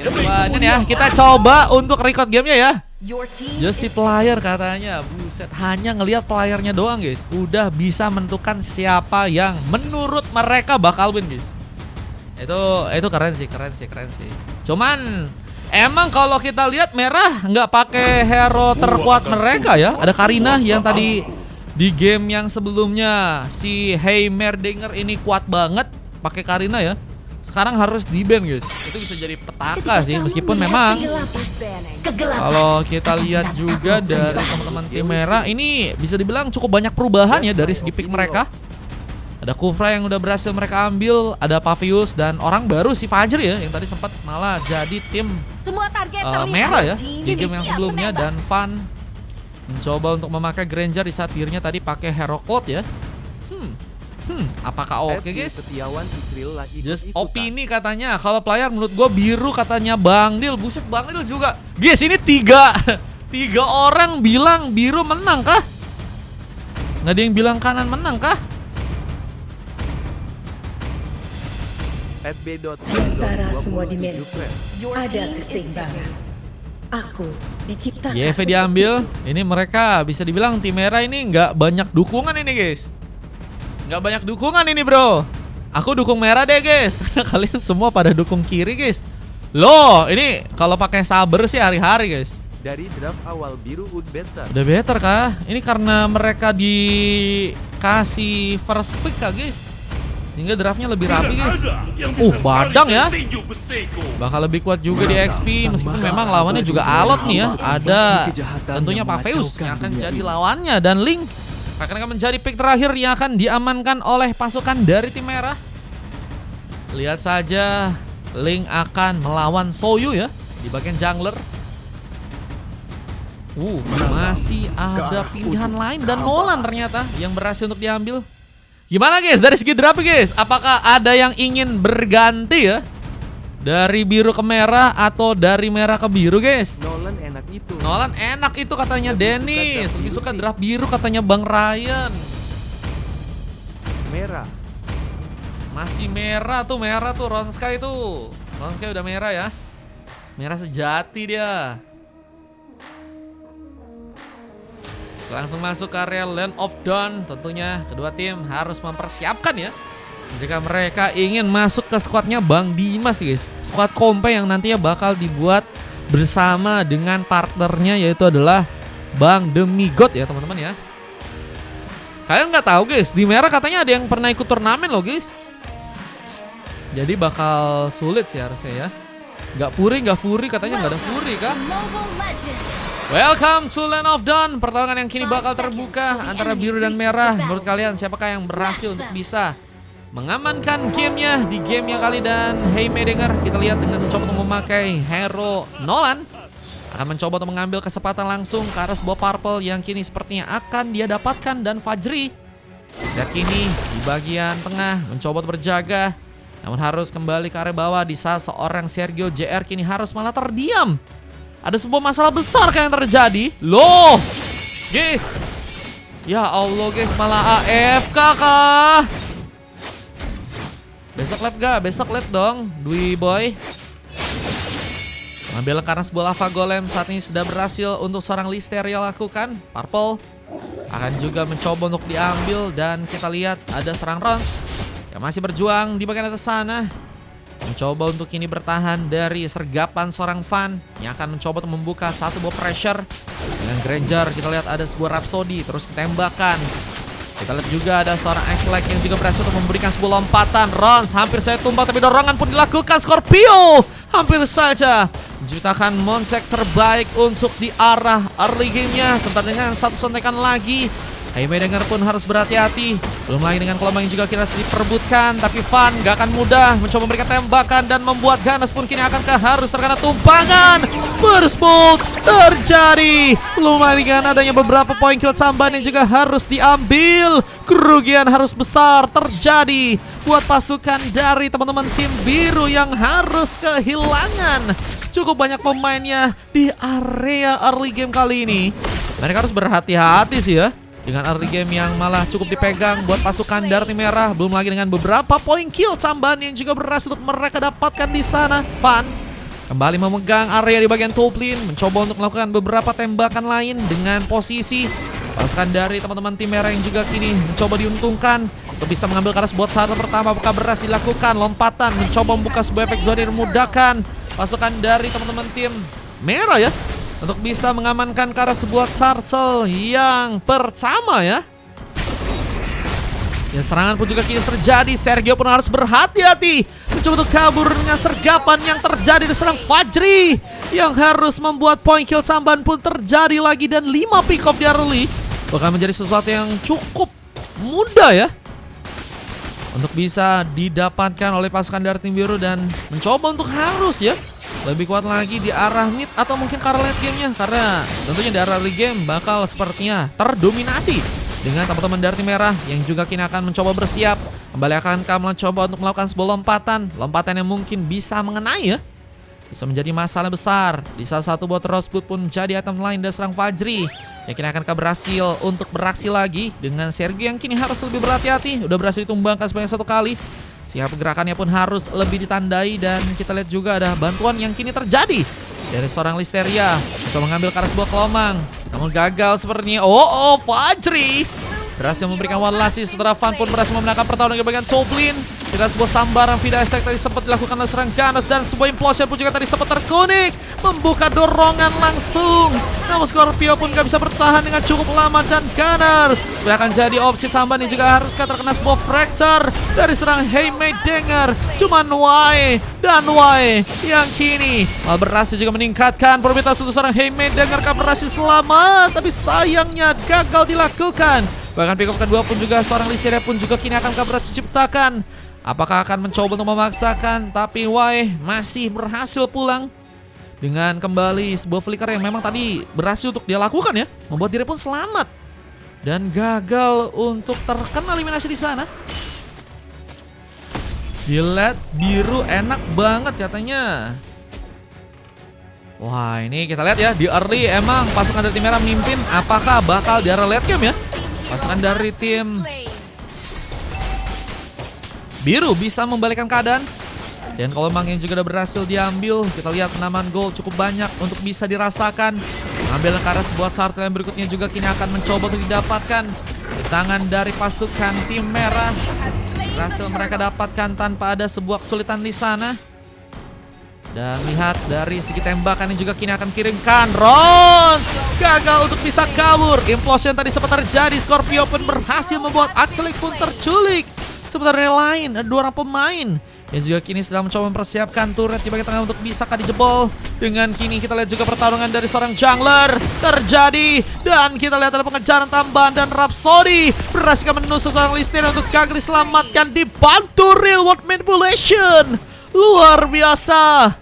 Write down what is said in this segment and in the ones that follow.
Coba ini ya, kita coba untuk record gamenya ya. Just si player katanya, buset, hanya ngelihat playernya doang guys, udah bisa menentukan siapa yang menurut mereka bakal win guys. Itu keren sih. Cuman emang kalau kita lihat merah nggak pakai hero terkuat mereka ya. Ada Karina yang tadi di game yang sebelumnya si Heimerdinger ini kuat banget pakai Karina ya. Sekarang harus di-ban guys. Itu bisa jadi petaka sih, meskipun memang kalau kita lihat juga dari teman-teman tim merah ini bisa dibilang cukup banyak perubahan ya dari segi pick mereka. Ada Kufra yang udah berhasil mereka ambil, ada Pavius dan orang baru si Fajr ya yang tadi sempat malah jadi tim merah ya di game yang sebelumnya. Dan Van mencoba untuk memakai Granger di saat dirinya tadi pakai Hero Cloud ya. Apakah oke guys? Just opini katanya. Kalau player menurut gue biru katanya Bang Dil. Buset, Bang Dil juga. Guys, ini tiga orang bilang biru menang kah? Nggak ada yang bilang kanan menang kah? Antara semua dimensi ada keseimbangan. Aku diciptakan. YV diambil. Ini mereka bisa dibilang tim merah ini nggak banyak dukungan ini guys. Nggak banyak dukungan ini bro. Aku dukung merah deh guys. Karena kalian semua pada dukung kiri guys. Loh, ini kalau pakai saber sih hari-hari guys. Dari draft awal biru better. Udah better kah? Ini karena mereka dikasih first pick kah guys, sehingga draftnya lebih rapi guys. Badang ya. Bakal lebih kuat juga di XP. Meskipun memang lawannya juga alot nih ya. Ada tentunya Paveus yang akan jadi lawannya. Dan Link akan menjadi pick terakhir yang akan diamankan oleh pasukan dari tim merah. Lihat saja, Link akan melawan Soyu ya di bagian jungler. Masih ada pilihan lain dan Nolan ternyata yang berhasil untuk diambil. Gimana guys dari segi draft guys? Apakah ada yang ingin berganti ya? Dari biru ke merah atau dari merah ke biru guys? Nolan enak itu. Nolan enak itu katanya Dennis. Lebih suka draft biru katanya Bang Ryan. Merah. Masih merah tuh Ronska itu. Ronska udah merah ya. Merah sejati dia. Langsung masuk ke area Land of Dawn. Tentunya kedua tim harus mempersiapkan ya jika mereka ingin masuk ke squadnya Bang Dimas guys. Squad kompe yang nantinya bakal dibuat bersama dengan partnernya, yaitu adalah Bang Demigod ya teman-teman ya. Kalian nggak tahu guys, di merah katanya ada yang pernah ikut turnamen loh guys. Jadi bakal sulit sih harusnya ya. Nggak Fury katanya nggak ada Fury kah? Welcome to Land of Dawn. Pertarungan yang kini bakal terbuka antara biru dan merah. Menurut kalian siapakah yang berhasil untuk bisa mengamankan gamenya di game yang kali? Dan Heimerdinger kita lihat dengan mencoba untuk memakai hero Nolan akan mencoba untuk mengambil kesempatan langsung ke arah sebuah purple yang kini sepertinya akan dia dapatkan. Dan Fajri dan kini di bagian tengah mencoba untuk berjaga, namun harus kembali ke area bawah di saat seorang Sergio JR kini harus malah terdiam. Ada sebuah masalah besar yang terjadi. Loh guys, ya Allah guys, malah AFK kah? Besok lap dong Dwi Boy. Mengambil karena sebuah lava golem saat ini sudah berhasil untuk seorang Listeria lakukan. Purple akan juga mencoba untuk diambil. Dan kita lihat ada serang Rons yang masih berjuang di bagian atas sana, mencoba untuk kini bertahan dari sergapan seorang Van yang akan mencoba untuk membuka satu buah pressure. Dengan Granger kita lihat ada sebuah Rhapsody terus ditembakkan. Kita lihat juga ada seorang X-Leg yang juga berhasil untuk memberikan sebuah lompatan. Rons hampir saja tumbang tapi dorongan pun dilakukan. Scorpio hampir saja menciptakan Monsek terbaik untuk di arah early game-nya. Serta dengan satu sontekan lagi, Heimerdinger pun harus berhati-hati. Belum lagi dengan gelombang yang juga kira diperebutkan. Tapi Van gak akan mudah mencoba memberikan tembakan. Dan membuat Ganas pun kini akankah harus terkena tumpangan. Burst bolt terjadi. Belum lagi dengan adanya beberapa poin kill tambahan yang juga harus diambil. Kerugian harus besar terjadi buat pasukan dari teman-teman tim biru yang harus kehilangan cukup banyak pemainnya di area early game kali ini. Mereka harus berhati-hati sih ya dengan early game yang malah cukup dipegang buat pasukan dari tim merah. Belum lagi dengan beberapa poin kill tambahan yang juga berhasil untuk mereka dapatkan di sana. Van Kembali memegang area di bagian top lane, mencoba untuk melakukan beberapa tembakan lain dengan posisi pasukan dari teman-teman tim merah yang juga kini mencoba diuntungkan untuk bisa mengambil karas buat saat pertama. Apakah berhasil dilakukan? Lompatan mencoba membuka sebuah efek zone yang memudahkan pasukan dari teman-teman tim merah ya untuk bisa mengamankan karas sebuah Sarcel yang pertama ya. Ya, serangan pun juga kini terjadi. Sergio pun harus berhati-hati mencoba untuk kabur dengan sergapan yang terjadi di serang Fajri yang harus membuat point kill tambahan pun terjadi lagi, dan 5 pick off di early bakal menjadi sesuatu yang cukup mudah ya untuk bisa didapatkan oleh pasukan dari tim biru, dan mencoba untuk harus ya lebih kuat lagi di arah mid atau mungkin ke arah late gamenya, karena tentunya di arah early game bakal sepertinya terdominasi dengan teman-teman dari tim merah yang juga kini akan mencoba bersiap. Kembali akan mencoba untuk melakukan sebuah lompatan yang mungkin bisa mengenai ya, bisa menjadi masalah besar. Di salah satu bot Rosebud pun menjadi item lain dari serang Fajri yang kini akan berhasil untuk beraksi lagi dengan Sergio yang kini harus lebih berhati-hati. Udah berhasil ditumbangkan sebanyak 1 kali, sehingga pergerakannya pun harus lebih ditandai. Dan kita lihat juga ada bantuan yang kini terjadi dari seorang Listeria untuk mengambil ke arah sebuah kelomang, namun gagal sepertinya. Fajri berhasil memberikan one last hit setelah Van pun berhasil memenangkan pertarungan di bagian top lane. Kita sebuah sambaran Vida Estek tadi sempat dilakukan oleh serang Ganas, dan sebuah implosion pun juga tadi sempat terkunik, membuka dorongan langsung. Namun Scorpio pun gak bisa bertahan dengan cukup lama, dan Ganas akan jadi opsi tambahan yang juga harus terkena sebuah fracture dari serang Heimerdinger. Cuman Y yang kini berhasil juga meningkatkan probabilitas untuk serang Heimerdinger akan berhasil selamat, tapi sayangnya gagal dilakukan. Bahkan pick up kedua pun juga seorang Listeria pun juga kini akan berhasil ciptakan. Apakah akan mencoba untuk memaksakan, tapi Y masih berhasil pulang dengan kembali sebuah flicker yang memang tadi berhasil untuk dia lakukan ya, membuat diri pun selamat dan gagal untuk terkena eliminasi di sana. Dilihat biru enak banget katanya. Wah, ini kita lihat ya, di early emang pasukan dari tim merah memimpin. Apakah bakal di arah late game ya pasukan dari tim biru bisa membalikkan keadaan? Dan kalau memang yang juga udah berhasil diambil, kita lihat penambahan gol cukup banyak untuk bisa dirasakan. Ambil ke arah sebuah sartel yang berikutnya juga kini akan mencoba untuk didapatkan di tangan dari pasukan tim merah. Berhasil mereka dapatkan tanpa ada sebuah kesulitan di sana. Dan lihat dari segi tembakan yang juga kini akan kirimkan. Rons gagal untuk bisa kabur. Implosion tadi sempat terjadi. Scorpio pun berhasil membuat Axelic pun terculik. Sementara dari lain ada 2 orang pemain yang juga kini sedang mencoba mempersiapkan turret di bagian tengah untuk bisa dijebol. Dengan kini kita lihat juga pertarungan dari seorang jungler terjadi, dan kita lihat ada pengejaran tambahan, dan Rhapsody berhasil menusuk seorang Listeria untuk gagal diselamatkan, dibantu real world manipulation. Luar biasa.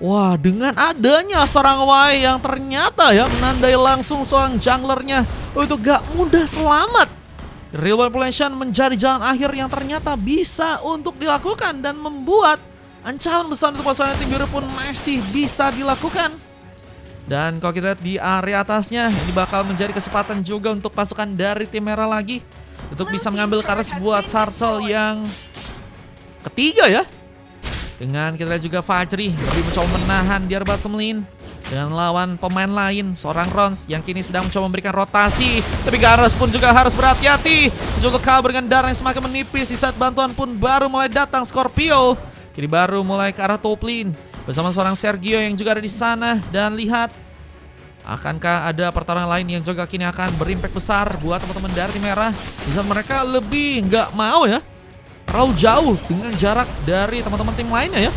Wah, dengan adanya seorang Y yang ternyata ya menandai langsung seorang junglernya untuk gak mudah selamat. Real world manipulation menjadi jalan akhir yang ternyata bisa untuk dilakukan, dan membuat ancaman besar untuk pasukan tim biru pun masih bisa dilakukan. Dan kalau kita lihat di area atasnya, ini bakal menjadi kesempatan juga untuk pasukan dari tim merah lagi untuk bisa mengambil karas buat Sarcel yang ketiga ya. Dengan kita lihat juga Fajri lebih mencoba menahan di arah bottom lane dengan lawan pemain lain, seorang Rons yang kini sedang mencoba memberikan rotasi. Tapi Garas pun juga harus berhati-hati untuk kabur dengan darah yang semakin menipis. Di saat bantuan pun baru mulai datang, Scorpio kini baru mulai ke arah top lane bersama seorang Sergio yang juga ada di sana. Dan lihat, akankah ada pertarungan lain yang juga kini akan berimpact besar buat teman-teman dari tim merah, di saat mereka lebih nggak mau ya terlalu jauh dengan jarak dari teman-teman tim lainnya ya,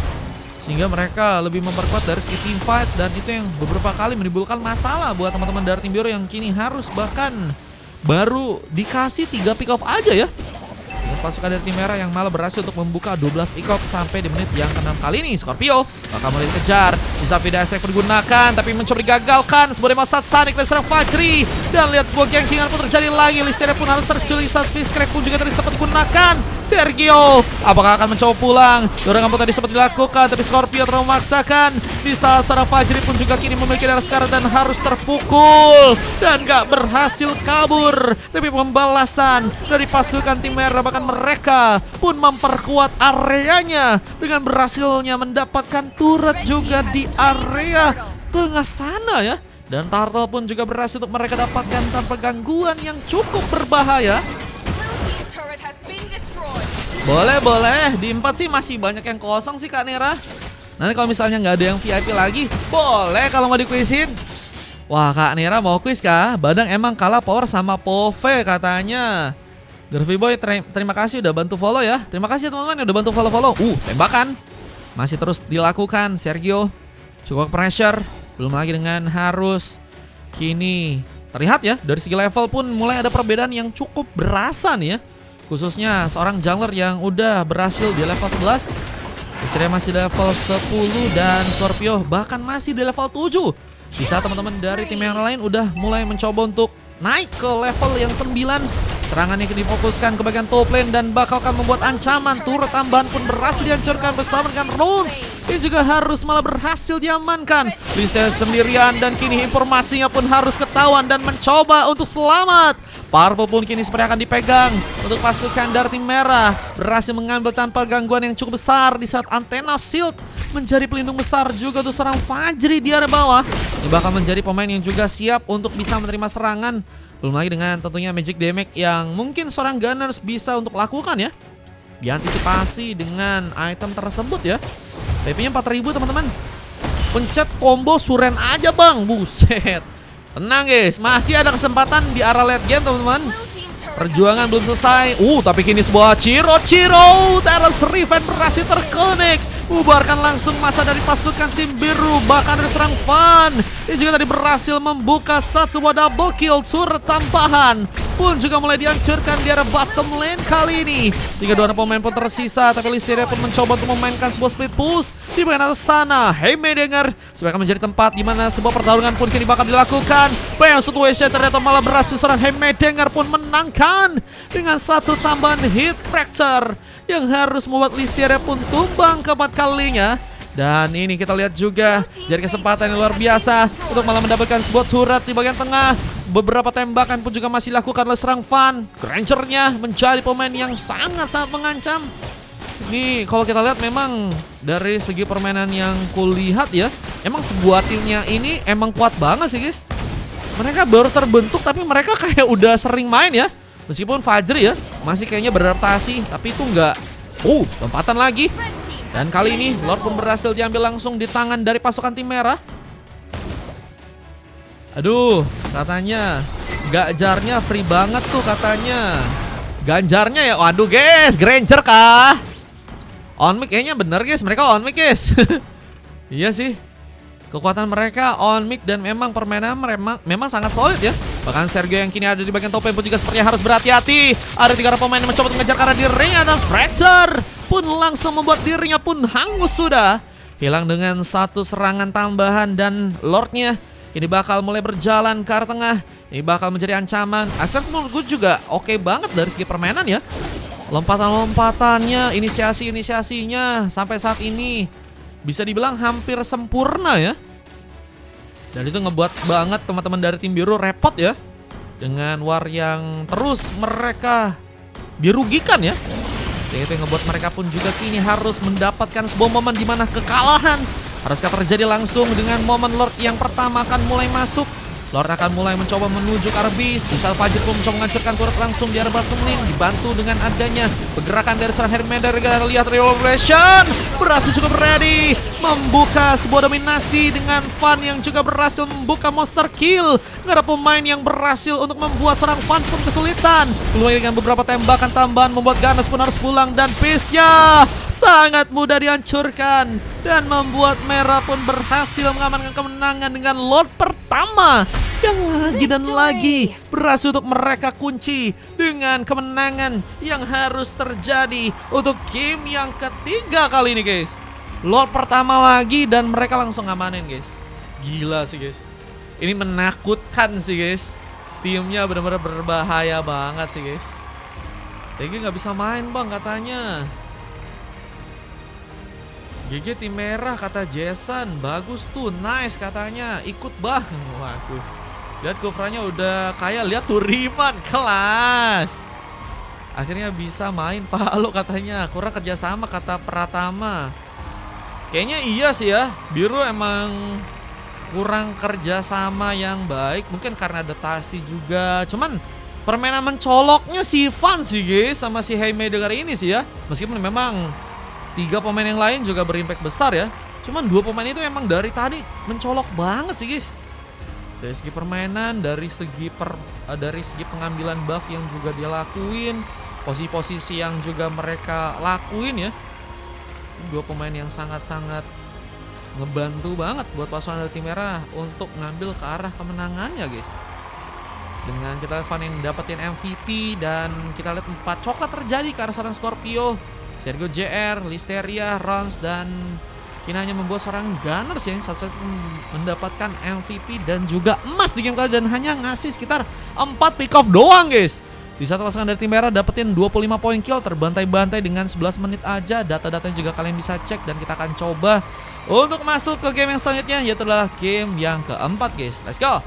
sehingga mereka lebih memperkuat dari segi team fight. Dan itu yang beberapa kali menimbulkan masalah buat teman-teman dari tim biru yang kini harus bahkan baru dikasih 3 pick off aja ya. Dan pasukan dari tim merah yang malah berhasil untuk membuka 12 pick off sampai di menit yang ke-6 kali ini. Scorpio bakal mulai dikejar, bisa Vida Estek digunakan tapi mencoba digagalkan. Sebuah Satsanic dari serang Fajri Dan lihat sebuah gengkingan pun terjadi lagi. Listeria pun harus terculik saat Fish Crack pun juga tadi sempat digunakan. Sergio, apakah akan mencoba pulang? Dorongan pun tadi sempat dilakukan, tapi Scorpio terlalu memaksakan. Di saat seorang Fajri pun juga kini memiliki darah sekarat dan harus terpukul. Dan gak berhasil kabur. Tapi pembalasan dari pasukan tim merah, bahkan mereka pun memperkuat areanya dengan berhasilnya mendapatkan turret juga di area tengah sana ya. Dan Turtle pun juga berhasil untuk mereka dapatkan tanpa gangguan yang cukup berbahaya. Boleh. Di 4 sih masih banyak yang kosong sih Kak Nera. Nanti kalau misalnya nggak ada yang VIP lagi, boleh kalau mau di-quizin. Wah, Kak Nera mau quiz kah? Badang emang kalah power sama Pove katanya. Dervy Boy, terima kasih udah bantu follow ya. Terima kasih teman-teman yang udah bantu follow-follow. Tembakan masih terus dilakukan. Sergio cukup pressure. Belum lagi dengan harus kini terlihat ya, dari segi level pun mulai ada perbedaan yang cukup berasa nih ya. Khususnya seorang jungler yang udah berhasil di level 11. Listeria masih di level 10 dan Scorpio bahkan masih di level 7. Di saat teman-teman dari tim yang lain udah mulai mencoba untuk naik ke level yang 9. Serangannya difokuskan ke bagian top lane dan bakalkan membuat ancaman. Turret tambahan pun berhasil dihancurkan bersama dengan Runes. Ini juga harus malah berhasil diamankan. Listeria sendirian dan kini informasinya pun harus ketahuan dan mencoba untuk selamat. Purple pun kini seperti akan dipegang untuk pasukan dari tim merah. Berhasil mengambil tanpa gangguan yang cukup besar di saat antena shield menjadi pelindung besar juga untuk serang Fajri di area bawah. Ini bakal menjadi pemain yang juga siap untuk bisa menerima serangan. Belum lagi dengan tentunya magic damage yang mungkin seorang Gunners bisa untuk lakukan ya. Diantisipasi dengan item tersebut ya. PP-nya 4000 teman-teman. Pencet combo suren aja bang. Buset. Tenang guys, masih ada kesempatan di arah late game teman-teman. Perjuangan belum selesai. Tapi kini sebuah Ciro. Terus Riven berhasil terconnect. Bubarkan langsung masa dari pasukan tim biru. Bahkan dari serang Van. Dia juga tadi berhasil membuka satu buah double kill. Turret tambahan pun juga mulai dihancurkan di area bottom lane kali ini. Sehingga dua pemain pun tersisa. Tapi Listeria pun mencoba untuk memainkan sebuah split push di bagian atas sana. Heimerdinger sebagai menjadi tempat di mana sebuah pertarungan pun kini bakal dilakukan. Bayang situation ternyata malah berhasil seorang Heimerdinger pun menangkan dengan satu tambahan hit fracture yang harus membuat Listeria pun tumbang keempat kalinya. Dan ini kita lihat juga jadi kesempatan yang luar biasa untuk malah mendapatkan sebuah turret di bagian tengah. Beberapa tembakan pun juga masih dilakukan oleh serang Van. Granger-nya menjadi pemain yang sangat-sangat mengancam. Ini kalau kita lihat memang dari segi permainan yang kulihat ya, emang sebuah timnya ini emang kuat banget sih guys. Mereka baru terbentuk tapi mereka kayak udah sering main ya. Meskipun Fajri ya masih kayaknya beradaptasi, tapi itu enggak. Lompatan lagi. Dan kali ini Lord pun berhasil diambil langsung di tangan dari pasukan tim merah. Aduh, katanya gajarnya free banget tuh katanya. Ganjarnya ya, waduh guys, Granger kah? On mic kayaknya bener guys, mereka on mic guys. Iya sih. Kekuatan mereka on mic dan memang permainan memang sangat solid ya. Bahkan Sergio yang kini ada di bagian top lane pun juga sepertinya harus berhati-hati. Ada 3 pemain yang mencoba mengejar karena dirinya dan Fracture pun langsung membuat dirinya pun hangus sudah. Hilang dengan satu serangan tambahan dan Lordnya ini bakal mulai berjalan ke arah tengah. Ini bakal menjadi ancaman. Asep menurut gue juga oke banget dari segi permainan ya. Lompatan-lompatannya, inisiasinya sampai saat ini bisa dibilang hampir sempurna ya. Dan itu ngebuat banget teman-teman dari tim biru repot ya. Dengan war yang terus mereka dirugikan ya. Itu yang ngebuat mereka pun juga kini harus mendapatkan sebuah momen di mana kekalahan haruskah terjadi langsung dengan momen Lord yang pertama akan mulai masuk. Lord akan mulai mencoba menuju ke arah base. Di saat Fajr pun mencoba menghancurkan turret langsung di arah bottom lane. Dibantu dengan adanya pergerakan dari seorang Heimerdinger. Kita lihat Revolution berhasil cukup ready membuka sebuah dominasi dengan Van yang juga berhasil membuka monster kill. Nggak ada pemain yang berhasil untuk membuat seorang Van pun kesulitan. Belum dengan beberapa tembakan tambahan membuat Ganas pun harus pulang. Dan pace-nya sangat mudah dihancurkan. Dan membuat merah pun berhasil mengamankan kemenangan dengan Lord pertama. Yang lagi dan lagi berhasil untuk mereka kunci dengan kemenangan yang harus terjadi untuk game yang ketiga kali ini guys. Lord pertama lagi dan mereka langsung ngamanin guys. Gila sih guys. Ini menakutkan sih guys. Timnya benar-benar berbahaya banget sih guys. TG nggak bisa main bang katanya. GG tim merah kata Jason. Bagus tuh, nice katanya. Ikut bang. Waduh. Lihat Kufranya udah kayak, lihat tuh Riman, kelas. Akhirnya bisa main Valo katanya. Kurang kerjasama kata Pratama. Kayaknya iya sih ya. Biru emang kurang kerjasama yang baik. Mungkin karena adaptasi juga. Cuman permainan mencoloknya si Van sih guys sama si Heimedegar ini sih ya. Meskipun memang 3 pemain yang lain juga berimpact besar ya. Cuman 2 pemain itu emang dari tadi mencolok banget sih guys. Dari segi permainan, dari segi pengambilan buff yang juga dia lakuin, posisi-posisi yang juga mereka lakuin ya. 2 pemain yang sangat-sangat ngebantu banget buat pasukan dari tim merah untuk ngambil ke arah kemenangannya guys. Dengan kita lihat Van yang dapetin MVP dan kita lihat 4 coklat terjadi ke arah seorang Scorpio, Sergio JR, Listeria, Rons, dan ini hanya membuat seorang Gunners yang satu-satu mendapatkan MVP dan juga emas di game kali dan hanya ngasih sekitar 4 pick off doang guys. Di satu pasangan dari tim merah dapetin 25 poin kill, terbantai-bantai dengan 11 menit aja. Data-datanya juga kalian bisa cek dan kita akan coba untuk masuk ke game yang selanjutnya, yaitu adalah game yang keempat guys. Let's go!